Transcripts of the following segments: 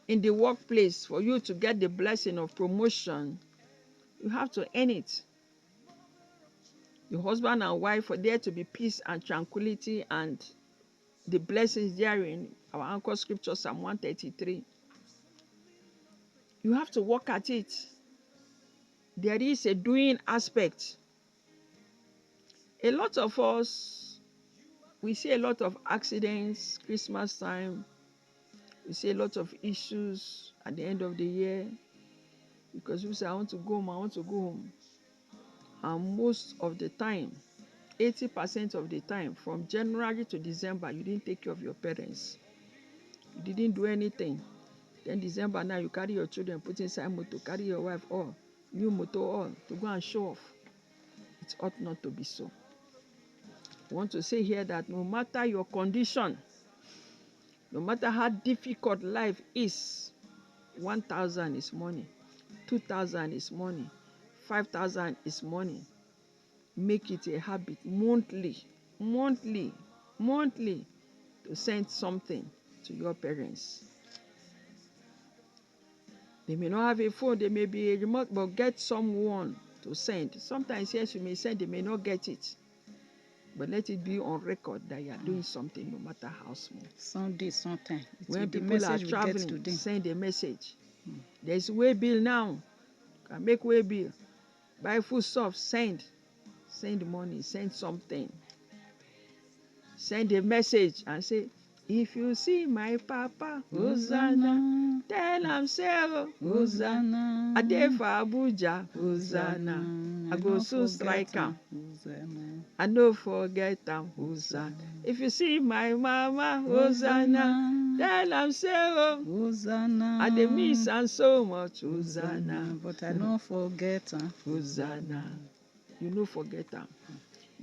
in the workplace, for you to get the blessing of promotion, you have to earn it. The husband and wife, for there to be peace and tranquility and the blessings therein. Our anchor scripture, Psalm 133. You have to work at it. There is a doing aspect. A lot of us, we see a lot of accidents, Christmas time. We see a lot of issues at the end of the year because we say, I want to go home, I want to go home. And most of the time, 80% of the time, from January to December, you didn't take care of your parents. You didn't do anything. Then December now, you carry your children, put inside motor, carry your wife, all, new motor, all, to go and show off. It ought not to be so. I want to say here that no matter your condition, no matter how difficult life is, 1,000 is money, 2,000 is money, 5,000 is money. Make it a habit monthly to send something to your parents. They may not have a phone, they may be a remote, but get someone to send. Sometimes, yes, you may send, they may not get it. But let it be on record that you are doing something, no matter how small. Sunday, sometime. When people are traveling, send a message. There's way bill now. Can make way bill. Buy foodstuff, send. Send money, send something. Send a message and say, if you see my papa, Hosanna, tell him say, Hosanna. I dey for Abuja, Hosanna. I go soon strike him. I no forget him, Hosanna. If you see my mama, Hosanna, tell him say, Hosanna. I dey miss am so much, Hosanna. But I don't forget him, Hosanna. You no forget them.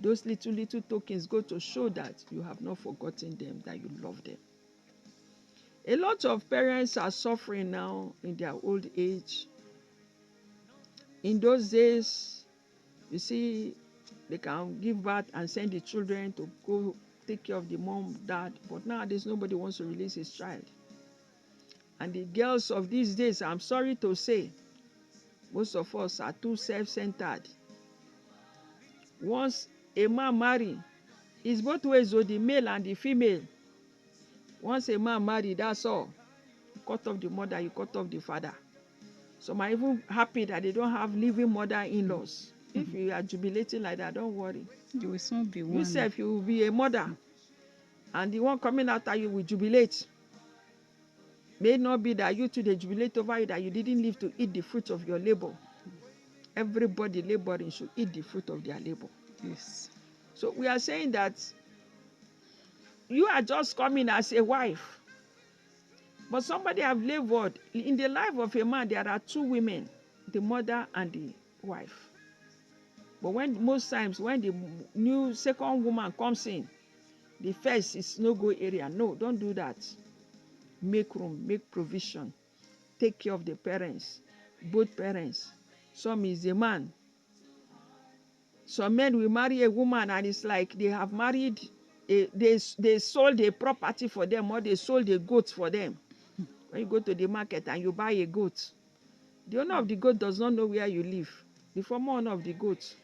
Those little tokens go to show that you have not forgotten them, that you love them. A lot of parents are suffering now in their old age. In those days, you see, they can give birth and send the children to go take care of the mom, dad. But nowadays, nobody wants to release his child. And the girls of these days, I'm sorry to say, most of us are too self-centered. Once a man marry, it's both ways, the male and the female. Once a man marry, that's all. You cut off the mother, you cut off the father. Some are even happy that they don't have living mother-in-laws. If you are jubilating like that, don't worry. You will soon be one. Yourself, you will be a mother. And the one coming after you will jubilate. May not be that you too they jubilate over you, that you didn't live to eat the fruit of your labor. Everybody laboring should eat the fruit of their labor. Yes. So we are saying that you are just coming as a wife. But somebody have labored. In the life of a man, there are two women, the mother and the wife. But most times when the new second woman comes in, the first is no-go area. No, don't do that. Make room, make provision. Take care of the parents, both parents. Some is a man. Some men will marry a woman and it's like they have married, they sold a property for them, or they sold a goat for them. When you go to the market and you buy a goat, the owner of the goat does not know where you live. The former owner of the goat.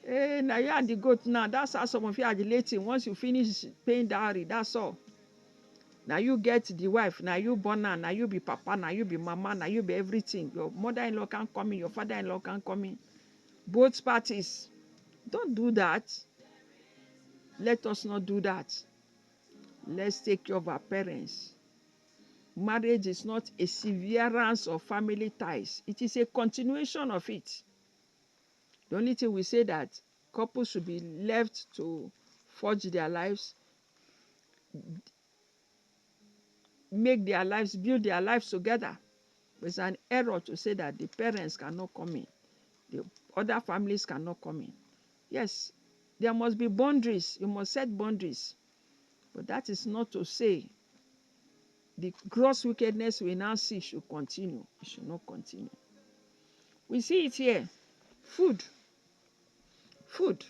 Now you and the goat now, that's how some of you are relating. Once you finish paying dowry, that's all. Now you get the wife, now you born her, now you be papa, now you be mama, now you be everything. Your mother-in-law can't come in, your father-in-law can't come in. Both parties. Don't do that. Let us not do that. Let's take care of our parents. Marriage is not a severance of family ties. It is a continuation of it. The only thing we say that couples should be left to forge their lives, make their lives, build their lives together. It's an error to say that the parents cannot come in. The other families cannot come in. Yes, there must be boundaries. You must set boundaries. But that is not to say the gross wickedness we now see should continue. It should not continue. We see it here. Food. Food.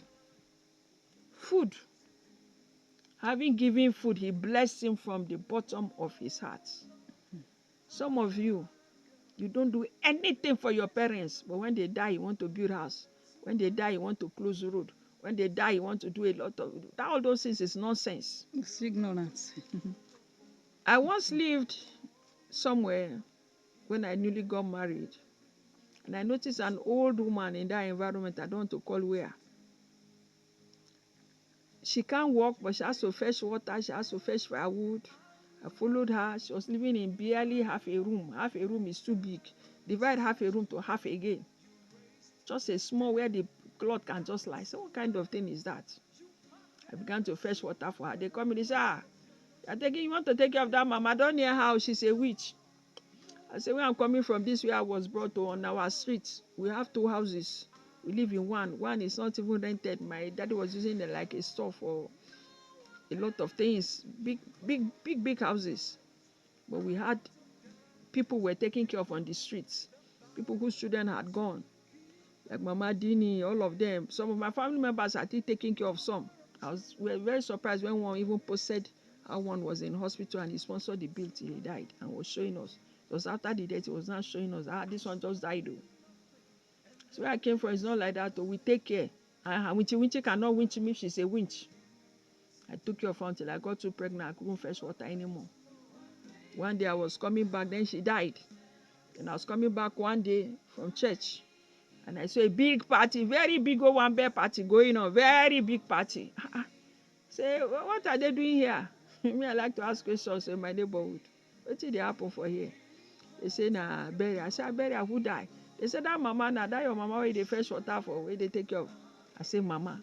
Food. Having given food, he blessed him from the bottom of his heart. Some of you, you don't do anything for your parents, but when they die, you want to build house. When they die, you want to close the road. When they die, you want to do a lot of that. All those things is nonsense. It's ignorance. I once lived somewhere when I newly got married, and I noticed an old woman in that environment. I don't want to call where. She can't walk, but she has to fetch water. She has to fetch firewood. I followed her. She was living in barely half a room. Half a room is too big. Divide half a room to half again. Just a small where the cloth can just lie. So what kind of thing is that? I began to fetch water for her. They come in, they say, you want to take care of that mama? I don't know how. She's a witch. I said, where I'm coming from, this way I was brought to on our street. We have 2 houses. We live in one. One is not even rented. My daddy was using it like a store for a lot of things. Big houses. But we had people were taken care of on the streets. People whose children had gone. Like Mama Dini, all of them. Some of my family members are still taking care of some. We were very surprised when one even posted how one was in hospital and he sponsored the bill till he died and was showing us. It was after the death, he was not showing us, this one just died. So where I came from, it's not like that. We take care. Winchy cannot winch me if she's a winch. I took care of her until I got too pregnant. I couldn't fetch water anymore. One day I was coming back, then she died. And I was coming back one day from church. And I saw a big party, very big one bear party going on, very big party. Say, what are they doing here? Me, I like to ask questions in my neighborhood. What did they happen for here? They say, nah, burial. I said, burial, who died? They said, that mama, nah, that your mama where they fetch water for, where they take care of. I say, mama.